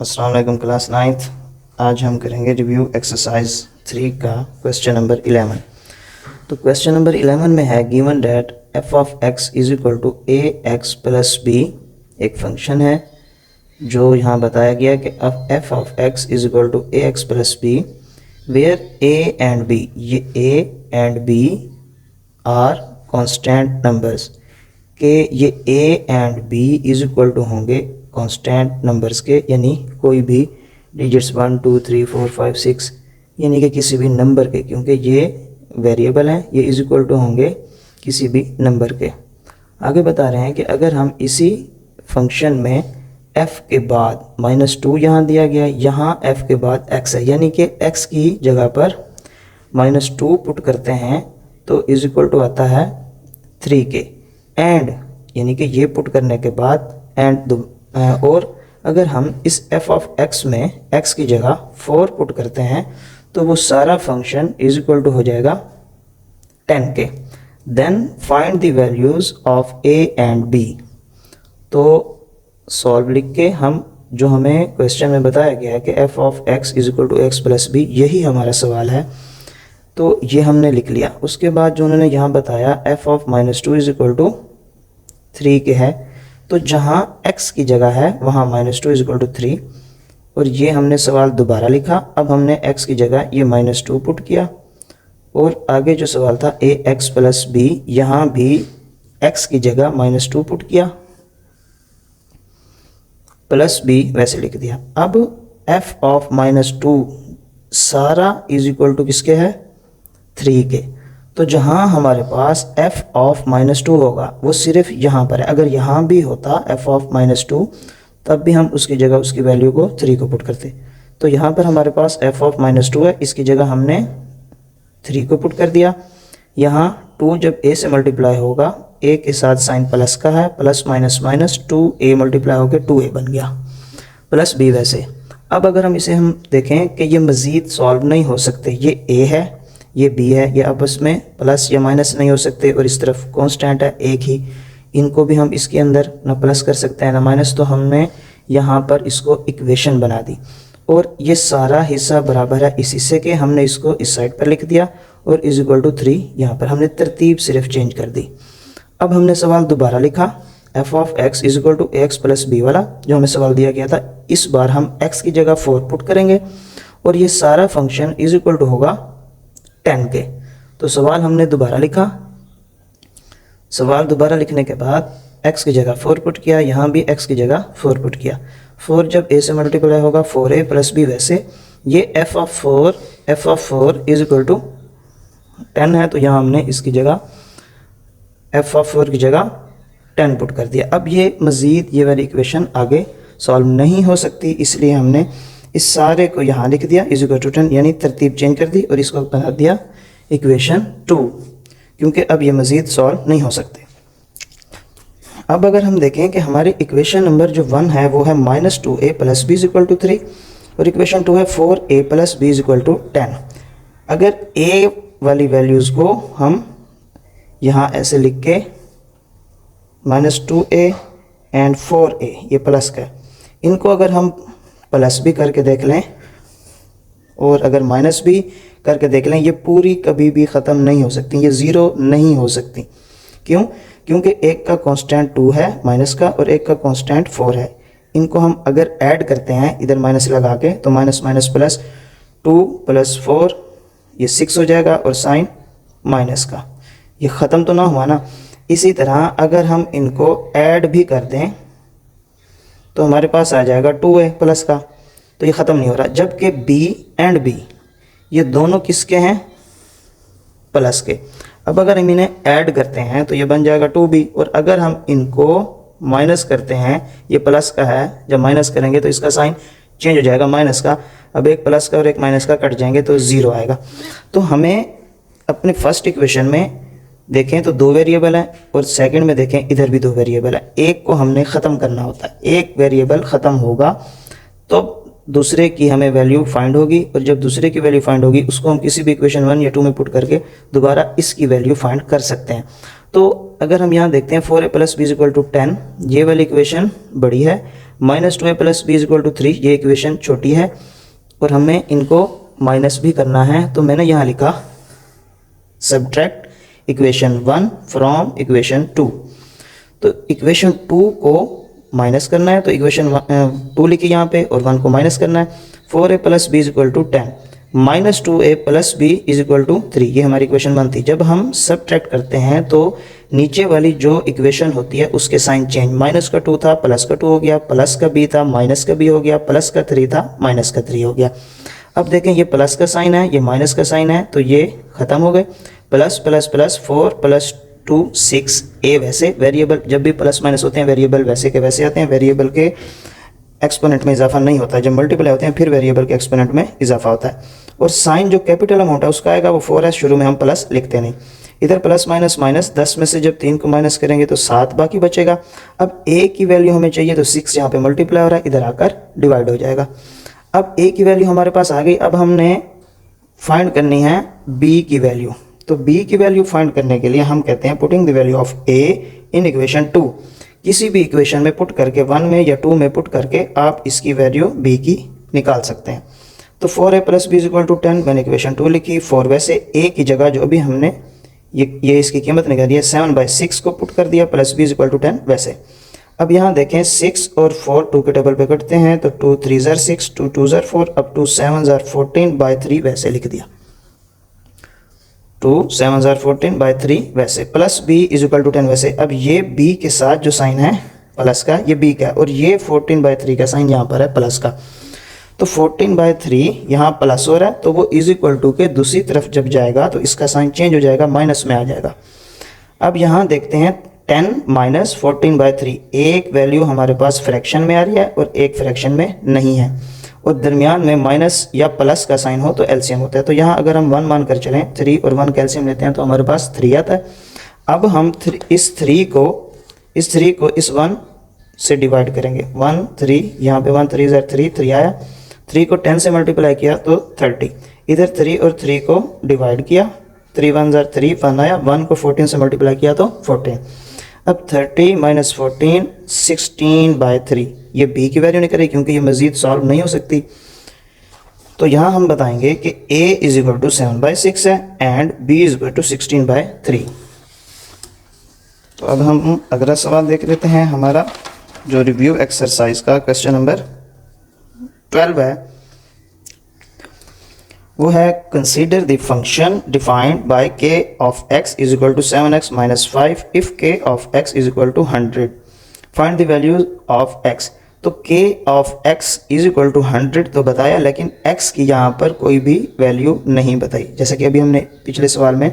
अस्सलाम वालेकुम class 9th। आज हम करेंगे रिव्यू एक्सरसाइज 3 का क्वेश्चन नंबर 11। तो क्वेश्चन नंबर 11 में है given that F of X is equal to A X plus B. एक फंक्शन है जो यहाँ बताया गया कि F of X is equal to A X plus B where A and B, ये A and B are constant numbers के ये A and B is equal to होंगे कांस्टेंट नंबर्स के, यानी कोई भी डिजिट्स 1 2 3 4 5 6 यानी कि किसी भी नंबर के, क्योंकि ये वेरिएबल हैं, ये इज इक्वल टू होंगे किसी भी नंबर के। आगे बता रहे हैं कि अगर हम इसी फंक्शन में f के बाद -2 यहाँ दिया गया, यहाँ f के बाद x है, यानी कि x की जगह पर -2 पुट करते हैं तो इज इक्वल टू आता है 3 के। एंड यानी कि ये पुट करने के बाद एंड और अगर हम इस f ऑफ x में x की जगह 4 पुट करते हैं तो वो सारा फंक्शन इज इक्वल टू हो जाएगा 10 के। Then find the values of a and b। तो सॉल्व लिख के हम जो हमें क्वेश्चन में बताया गया है कि f of x is equal to x plus b, यही हमारा सवाल है, तो ये हमने लिख लिया। उसके बाद जो उन्होंने यहाँ बताया f of -2 is equal to 3 के है, तो जहाँ x की जगह है वहाँ -2 इज इक्वल टू 3, और ये हमने सवाल दोबारा लिखा। अब हमने x की जगह ये -2 पुट किया, और आगे जो सवाल था ए एक्स प्लस बी, यहाँ भी x की जगह -2 पुट किया प्लस बी वैसे लिख दिया। अब f ऑफ -2 सारा इज इक्वल टू किसके है 3 के। तो जहाँ हमारे पास f ऑफ -2 होगा वो सिर्फ यहाँ पर है। अगर यहाँ भी होता f ऑफ -2 तब भी हम उसकी जगह उसकी वैल्यू को 3 को पुट करते। तो यहाँ पर हमारे पास f ऑफ -2 है, इसकी जगह हमने 3 को पुट कर दिया। यहाँ 2 जब a से मल्टीप्लाई होगा, a के साथ साइन प्लस का है, plus minus minus 2a multiply होकर 2a बन गया प्लस b वैसे। अब अगर हम इसे हम देखें कि ये मज़ीद सॉल्व नहीं हो सकते, ये a है ये b है, ये आपस में प्लस या माइनस नहीं हो सकते, और इस तरफ कांस्टेंट है एक ही, इनको भी हम इसके अंदर ना प्लस कर सकते हैं ना माइनस। तो हमने यहाँ पर इसको इक्वेशन बना दी, और ये सारा हिस्सा बराबर है इस हिस्से के, हमने इसको इस साइड पर लिख दिया, और इज इक्वल टू 3 यहाँ पर हमने तरतीब सिर्फ चेंज कर दी। अब हमने सवाल दोबारा लिखा f of x is equal to x plus b वाला जो हमें सवाल दिया गया था। इस बार हम x की जगह 4 पुट करेंगे, और ये सारा फंक्शन इज इक्वल टू होगा 10 के। तो सवाल हमने दोबारा लिखा, सवाल दोबारा लिखने के बाद x की जगह 4 पुट किया, यहाँ भी x की जगह 4 पुट किया। 4 जब a से मल्टीप्लाई होगा 4a प्लस b वैसे। ये f of 4 is equal to 10 है, तो यहाँ हमने इसकी जगह f ऑफ 4 की जगह 10 पुट कर दिया। अब ये मज़ीद ये वाली इक्वेशन आगे सॉल्व नहीं हो सकती, इसलिए हमने इस सारे को यहाँ लिख दिया इज इक्वल टू 10, यानी तरतीब चेंज कर दी और इसको बना दिया इक्वेशन 2, क्योंकि अब ये मज़ीद सॉल्व नहीं हो सकते। अब अगर हम देखें कि हमारी इक्वेशन नंबर जो 1 है वो है -2a plus b is equal to 3, और इक्वेशन 2 है 4a plus b is equal to 10। अगर a वाली वैल्यूज़ को हम यहाँ ऐसे लिख के -2a एंड 4a ये प्लस का, इनको अगर हम प्लस भी करके देख लें और अगर माइनस भी करके देख लें, ये पूरी कभी भी ख़त्म नहीं हो सकती, ये ज़ीरो नहीं हो सकती। क्यों? क्योंकि एक का कांस्टेंट 2 है माइनस का, और एक का कांस्टेंट 4 है। इनको हम अगर ऐड करते हैं इधर माइनस लगा के, तो माइनस माइनस प्लस 2 प्लस 4 ये 6 हो जाएगा, और साइन माइनस का, ये ख़त्म तो ना हुआ ना। इसी तरह अगर हम इनको ऐड भी कर दें तो हमारे पास आ जाएगा 2a प्लस का, तो ये ख़त्म नहीं हो रहा। जबकि b एंड b ये दोनों किसके हैं? प्लस के। अब अगर हम इन्हें ऐड करते हैं तो ये बन जाएगा 2b, और अगर हम इनको माइनस करते हैं, ये प्लस का है, जब माइनस करेंगे तो इसका साइन चेंज हो जाएगा माइनस का। अब एक प्लस का और एक माइनस का कट जाएंगे तो 0 आएगा। तो हमें अपने फर्स्ट इक्वेशन में देखें तो 2 वेरिएबल हैं, और सेकंड में देखें इधर भी 2 वेरिएबल है। एक को हमने ख़त्म करना होता है, एक वेरिएबल ख़त्म होगा तो दूसरे की हमें वैल्यू फाइंड होगी, और जब दूसरे की वैल्यू फाइंड होगी उसको हम किसी भी इक्वेशन 1 या 2 में पुट करके दोबारा इसकी वैल्यू फाइंड कर सकते हैं। तो अगर हम यहाँ देखते हैं 4a plus b is equal to 10, ये वाली इक्वेशन बड़ी है। -2a + b = 3, ये इक्वेशन छोटी है और हमें इनको माइनस भी करना है, तो मैंने यहाँ लिखा सब्ट्रैक्ट इक्वेशन 1 फ्रॉम इक्वेशन 2। तो इक्वेशन 2 को माइनस करना है, तो इक्वेशन 2 लिखी यहाँ पे और 1 को माइनस करना है। 4a + b = 10, -2a + b = 3, ये हमारी इक्वेशन 1 थी। जब हम सब्ट्रैक्ट करते हैं तो नीचे वाली जो इक्वेशन होती है उसके साइन चेंज, माइनस का 2 था प्लस का 2 हो गया, प्लस का b था माइनस का b हो गया, प्लस का 3 था माइनस का 3 हो गया। अब देखें ये प्लस का साइन है, ये माइनस का साइन है, तो ये ख़त्म हो गए। प्लस प्लस प्लस 4 + 2 6, a वैसे वेरिएबल, जब भी प्लस माइनस होते हैं वेरिएबल वैसे के वैसे आते हैं, वेरिएबल के एक्सपोनेंट में इजाफा नहीं होता है। जब मल्टीप्लाई होते हैं फिर वेरिएबल के एक्सपोनेंट में इजाफा होता है। और साइन जो कैपिटल अमाउंट है उसका आएगा वो 4 है, शुरू में हम प्लस लिखते नहीं। इधर प्लस माइनस माइनस, 10 में से जब 3 को माइनस करेंगे तो 7 बाकी बचेगा। अब a की वैल्यू हमें चाहिए, तो 6 यहाँ पे मल्टीप्लाई हो रहा है, इधर आकर डिवाइड हो जाएगा। अब a की वैल्यू हमारे पास आ गई। अब हमने फाइंड करनी है b की वैल्यू। तो b की वैल्यू फाइंड करने के लिए हम कहते हैं putting the value of a in equation 2। किसी भी इक्वेशन में पुट करके 1 में या 2 में पुट करके आप इसकी वैल्यू b की निकाल सकते हैं। तो 4a + b = 10, मैंने इक्वेशन 2 लिखी। 4 वैसे a की जगह जो भी हमने ये इसकी कीमत निकाली है 7/6 को पुट कर दिया, प्लस b = 10 वैसे। अब यहाँ देखें 6 और 4 2 के टेबल पे कटते हैं, तो 2 3 = 6, 2 2 = 4, अब 2 7 = 14/3 वैसे लिख दिया। 2 7 = 14/3 वैसे, प्लस b = 10 वैसे। अब ये b के साथ जो साइन है प्लस का, ये b का है, और ये 14/3 का साइन यहाँ पर है प्लस का। तो 14/3 यहाँ प्लस हो रहा है, तो वो = के दूसरी तरफ जब जाएगा तो इसका साइन चेंज हो जाएगा, माइनस में आ जाएगा। अब यहाँ देखते हैं 10 - 14/3, एक वैल्यू हमारे पास फ्रैक्शन में आ रही है और एक फ्रैक्शन में नहीं है, और दरमियान में माइनस या प्लस का साइन हो तो एलसीएम होता है। तो यहाँ अगर हम 1 मानकर चलें, 3 और 1 का एलसीएम लेते हैं तो हमारे पास 3 आता है। अब हम इस 3 को इस 1 से डिवाइड करेंगे। 1 3, यहाँ पे 1 3 = 3, 3 आया। 3 को 10 से मल्टीप्लाई किया तो 30, इधर 3 और 3 को डिवाइड किया, 3 1 = 3, 1 आया। 1 को 14 से मल्टीप्लाई किया तो 14। अब 30 - 14 16/3, ये b की वैल्यू निकली क्योंकि ये मज़ीद सॉल्व नहीं हो सकती। तो यहाँ हम बताएंगे कि a = 7/6 है एंड b = 16/3। तो अब हम अगला सवाल देख लेते हैं। हमारा जो रिव्यू एक्सरसाइज का क्वेश्चन नंबर 12 है वो है consider the function defined by k of x = 7x - 5 if k of x = 100, find the values of x। तो k of x = 100 तो बताया, लेकिन x की यहाँ पर कोई भी वैल्यू नहीं बताई, जैसे कि अभी हमने पिछले सवाल में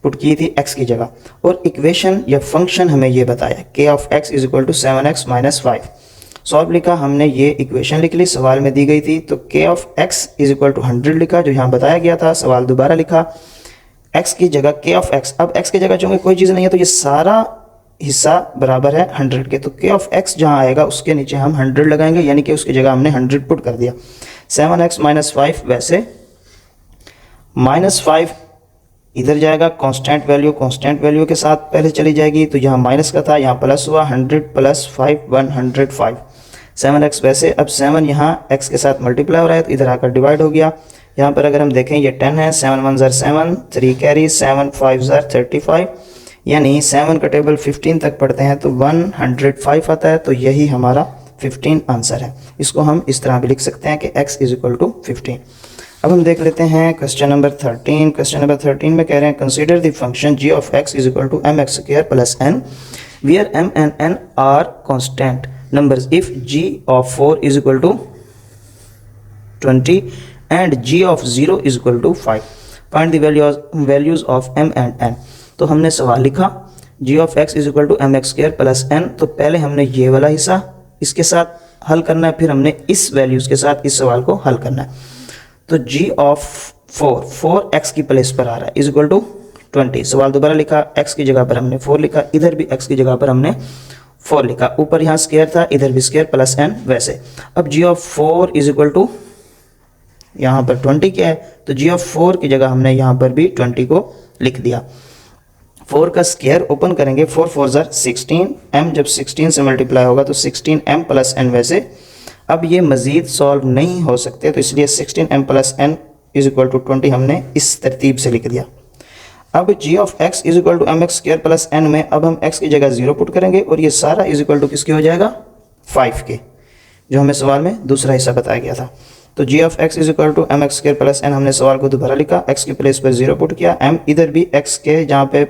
पुट की थी x की जगह। और इक्वेशन या फंक्शन हमें ये बताया k of x = 7x - 5। Solve लिखा हमने, ये इक्वेशन लिख ली, सवाल में दी गई थी। तो k of x = 100 लिखा जो यहाँ बताया गया था। सवाल दोबारा लिखा, x की जगह k of x। अब x की जगह चूँकि कोई चीज़ नहीं है तो ये सारा हिस्सा बराबर है 100 के, तो k of x जहाँ आएगा उसके नीचे हम 100 लगाएंगे, यानी कि उसकी जगह हमने 100 पुट कर दिया। 7x - 5 वैसे, -5 इधर जाएगा, कांस्टेंट वैल्यू के साथ पहले चली जाएगी, तो यहाँ माइनस का था, यहाँ प्लस हुआ, 100 + 5 105। 7x वैसे, अब 7 यहाँ x के साथ मल्टीप्लाई हो रहा है तो इधर आकर डिवाइड हो गया। यहाँ पर अगर हम देखें ये 10 है, 7 1 = 7, 3 कैरी, 7 5 = 35, यानी 7 का टेबल 15 तक पढ़ते हैं तो 105 आता है। तो यही हमारा 15 आंसर है। इसको हम इस तरह भी लिख सकते हैं कि x = 15। अब हम देख लेते हैं क्वेश्चन नंबर 13। क्वेश्चन नंबर 13 में कह रहे हैं consider the function g of x = mx² + n where m and n are constant numbers if g of 4 = 20 and g of 0 = 5, find the values of m and n। तो हमने सवाल लिखा g of x = mx² + n, तो पहले हमने ये वाला हिस्सा इसके साथ हल करना है, फिर हमने इस वैल्यूज़ के साथ इस सवाल को हल करना है। तो g of 4 x की प्लेस पर आ रहा है = 20। सवाल दोबारा लिखा, x की जगह पर हमने 4 लिखा, इधर भी x की जगह पर हमने 4 लिखा, ऊपर यहाँ स्क्वायर था, इधर भी स्क्वायर + n वैसे। अब g of 4 = यहाँ पर 20 क्या है, तो g of 4 की जगह हमने यहाँ पर भी 20 को लिख दिया। 4 का स्क्वायर ओपन करेंगे, 4 4 ज़ार 16, m जब 16 से मल्टीप्लाई होगा तो 16m प्लस n वैसे। अब ये मज़ीद सॉल्व नहीं हो सकते, तो इसलिए 16m plus n is equal to 20 हमने इस तरतीब से लिख दिया। अब g of x is equal to m x square plus n में अब हम x की जगह 0 पुट करेंगे और ये सारा इज इक्वल टू किसके हो जाएगा, 5 के, जो हमें सवाल में दूसरा हिस्सा बताया गया था। तो g of x is equal to m x square plus n हमने सवाल को दोबारा लिखा, x की प्लेस पर 0 पुट किया, m इधर भी x के जहाँ पे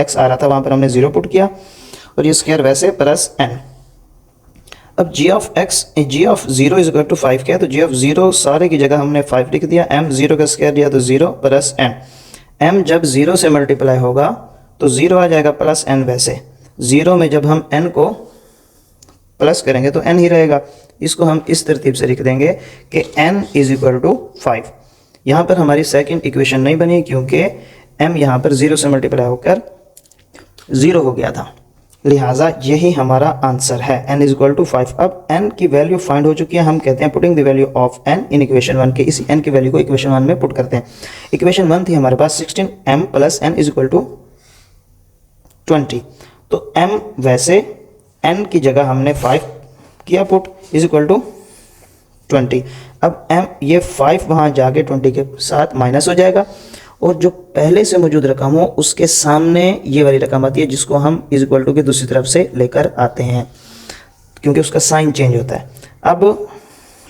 x आ रहा था वहाँ पर हमने 0 पुट किया और ये स्क्वायर वैसे प्लस n। अब g of 0 is equal to 5 क्या है, तो g ऑफ 0 सारे की जगह हमने 5 लिख दिया, m 0 का स्क्वायर दिया तो 0 प्लस n, m जब 0 से मल्टीप्लाई होगा तो 0 आ जाएगा प्लस n वैसे, 0 में जब हम n को प्लस करेंगे तो n ही रहेगा। इसको हम इस तरतीब से लिख देंगे कि n इज इक्वल टू 5। यहाँ पर हमारी सेकंड इक्वेशन नहीं बनी क्योंकि m यहाँ पर 0 से मल्टीप्लाई होकर 0 हो गया था, लिहाजा यही हमारा आंसर है, n इज इक्वल टू 5। अब n की वैल्यू फाइंड हो चुकी है, हम कहते हैं putting the value of n in equation 1 के, इसी n की वैल्यू को इक्वेशन 1 में पुट करते हैं। इक्वेशन 1 थी हमारे पास 16m plus n is equal to 20, तो m वैसे n की जगह हमने 5 किया पुट इज इक्वल टू 20। अब m ये 5 वहाँ जाके 20 के साथ माइनस हो जाएगा और जो पहले से मौजूद रकम हो उसके सामने ये वाली रकम आती है जिसको हम इज इक्वल टू की दूसरी तरफ से लेकर आते हैं क्योंकि उसका साइन चेंज होता है। अब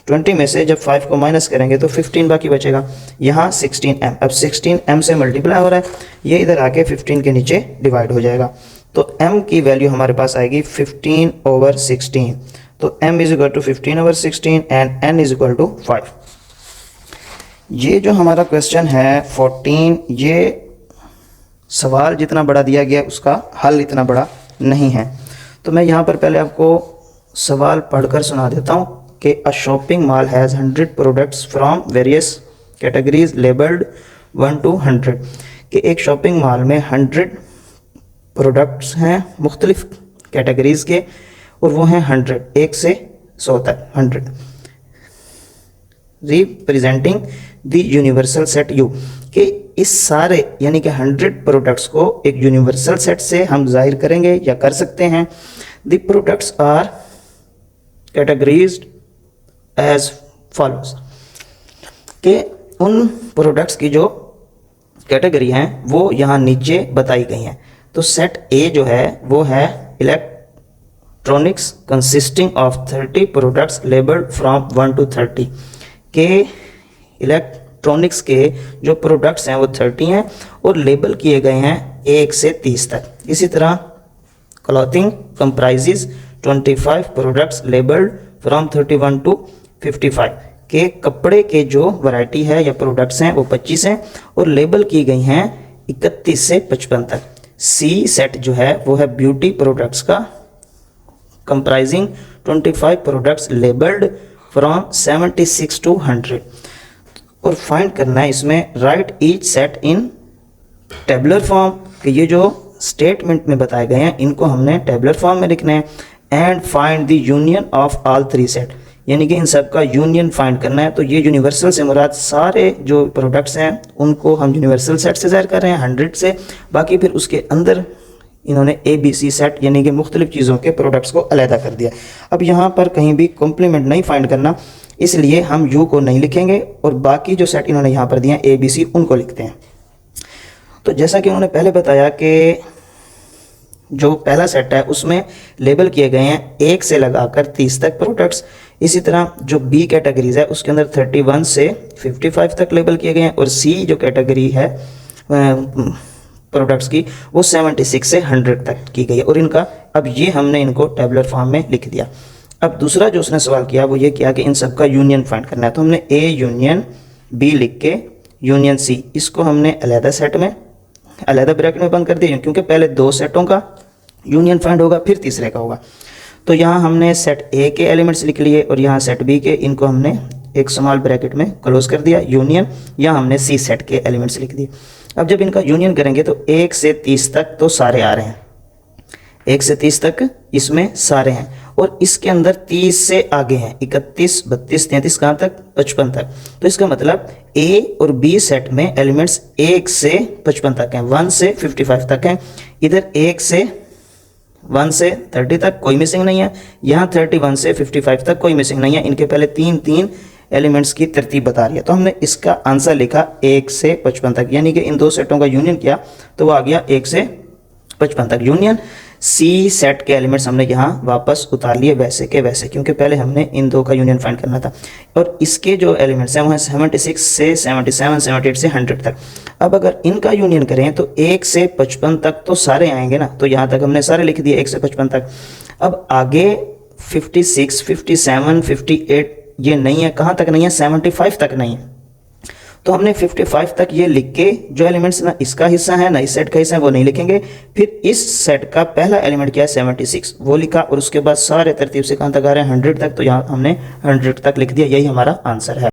20 में से जब 5 को माइनस करेंगे तो 15 बाकी बचेगा, यहाँ 16m, अब 16m से मल्टीप्लाई हो रहा है, ये इधर आके 15 के नीचे डिवाइड हो जाएगा, तो m की वैल्यू हमारे पास आएगी 15/16, तो m is equal to 15/16 and n is equal to 5। ये जो हमारा क्वेश्चन है 14, ये सवाल जितना बड़ा दिया गया उसका हल इतना बड़ा नहीं है, तो मैं यहाँ पर पहले आपको सवाल पढ़कर सुना देता हूँ कि अ shopping mall has 100 products from various categories labelled 1 to 100, कि एक शॉपिंग मॉल में 100 प्रोडक्ट्स हैं मुख्तलिफ कैटेगरीज के और वो हैं 100, 1 से 100 तक 100, representing the universal set you, कि इस सारे यानी कि 100 प्रोडक्ट्स को एक यूनिवर्सल सेट से हम जाहिर करेंगे या कर सकते हैं। The products are categorized as follows, कि उन प्रोडक्ट्स की जो कैटेगरी हैं वो यहाँ नीचे बताई गई हैं। तो सेट ए जो है वो है electronics consisting of 30 products labelled from 1 to 30, के इलेक्ट्रॉनिक्स के जो प्रोडक्ट्स हैं वो 30 हैं और लेबल किए गए हैं 1 से 30 तक। इसी तरह clothing comprises 25 products labelled from 31 to 55, के कपड़े के जो वैरायटी है या प्रोडक्ट्स हैं वो 25 हैं और लेबल की गई हैं 31 से 55 तक। सी सेट जो है वो है ब्यूटी प्रोडक्ट्स का, comprising 25 products labelled from 76 to 100, और फाइंड करना है इसमें राइट ईच सेट इन टेबुलर फॉर्म, कि ये जो स्टेटमेंट में बताए गए हैं इनको हमने टेबुलर फॉर्म में लिखना है, and find the union of all 3 set, यानी कि इन सब का यूनियन फाइंड करना है। तो ये यूनिवर्सल से मुराद सारे जो प्रोडक्ट्स हैं उनको हम यूनिवर्सल सेट से ज़ाहिर कर रहे हैं 100 से, बाकी फिर उसके अंदर इन्होंने ABC सेट यानी कि मुख्तलिफ चीज़ों के प्रोडक्ट्स को अलहदा कर दिया। अब यहाँ पर कहीं भी कॉम्प्लीमेंट नहीं फाइंड करना, इसलिए हम यू को नहीं लिखेंगे और बाकी जो सेट इन्होंने यहाँ पर दिए हैं ABC उनको लिखते हैं। तो जैसा कि उन्होंने पहले बताया कि जो पहला सेट है उसमें लेबल किए गए हैं 1 से लगाकर 30 तक प्रोडक्ट्स, इसी तरह जो बी कैटेगरीज है उसके अंदर 31 से 55 तक लेबल किए गए हैं और सी जो कैटेगरी है प्रोडक्ट्स की वो 76 से 100 तक की गई है और इनका अब ये हमने इनको टेबुलर फॉर्म में लिख दिया। अब दूसरा जो उसने सवाल किया वो ये किया कि इन सब का यूनियन फाइंड करना है, तो हमने ए यूनियन बी लिख के यूनियन सी, इसको हमने अलहदा सेट में अलहदा ब्रैकेट में बंद कर दिया क्योंकि पहले 2 सेटों का यूनियन फाइंड होगा फिर तीसरे का होगा। तो यहाँ हमने सेट ए के एलिमेंट्स लिख लिए और यहाँ सेट बी के, इनको हमने एक स्मॉल ब्रैकेट में क्लोज कर दिया यूनियन, यहाँ हमने सी सेट के एलिमेंट्स लिख दिए। अब जब इनका यूनियन करेंगे तो 1 से 30 तक तो सारे आ रहे हैं, 1 से 30 तक इसमें सारे हैं और इसके अंदर 30 से आगे हैं 31, 32, 33 कहाँ तक 55 तक। तो इसका मतलब ए और बी सेट में एलिमेंट्स 1 से 55 तक हैं, 1 से 55 तक हैं। इधर 1 से 30 तक कोई मिसिंग नहीं है, यहाँ 31 से 55 तक कोई मिसिंग नहीं है। इनके पहले 3 एलिमेंट्स की तरतीब बता रही है। तो हमने इसका आंसर लिखा 1 से 55 तक, यानी कि इन दो सेटों का यूनियन किया तो वो आ गया 1 से 55 तक। यूनियन सी सेट के एलिमेंट्स हमने यहाँ वापस उतार लिए वैसे के वैसे, क्योंकि पहले हमने इन दो का यूनियन फाइंड करना था। और इसके जो एलिमेंट्स हैं वो हैं 76 से 77, 78 से 100 तक। अब अगर इनका यूनियन करें तो 1 से 55 तक तो सारे आएंगे ना, तो यहाँ तक हमने सारे लिख दिए 1 से 55 तक। अब आगे 56, 57, 58 ये नहीं है, कहाँ तक नहीं है 75 तक नहीं है। तो हमने 55 तक ये लिख के जो एलिमेंट्स ना इसका हिस्सा है ना इस सेट का हिस्सा है वो नहीं लिखेंगे। फिर इस सेट का पहला एलिमेंट क्या है 76 वो लिखा, और उसके बाद सारे तरतीब से कहाँ तक आ रहे हैं 100 तक, तो यहाँ हमने 100 तक लिख दिया। यही हमारा आंसर है।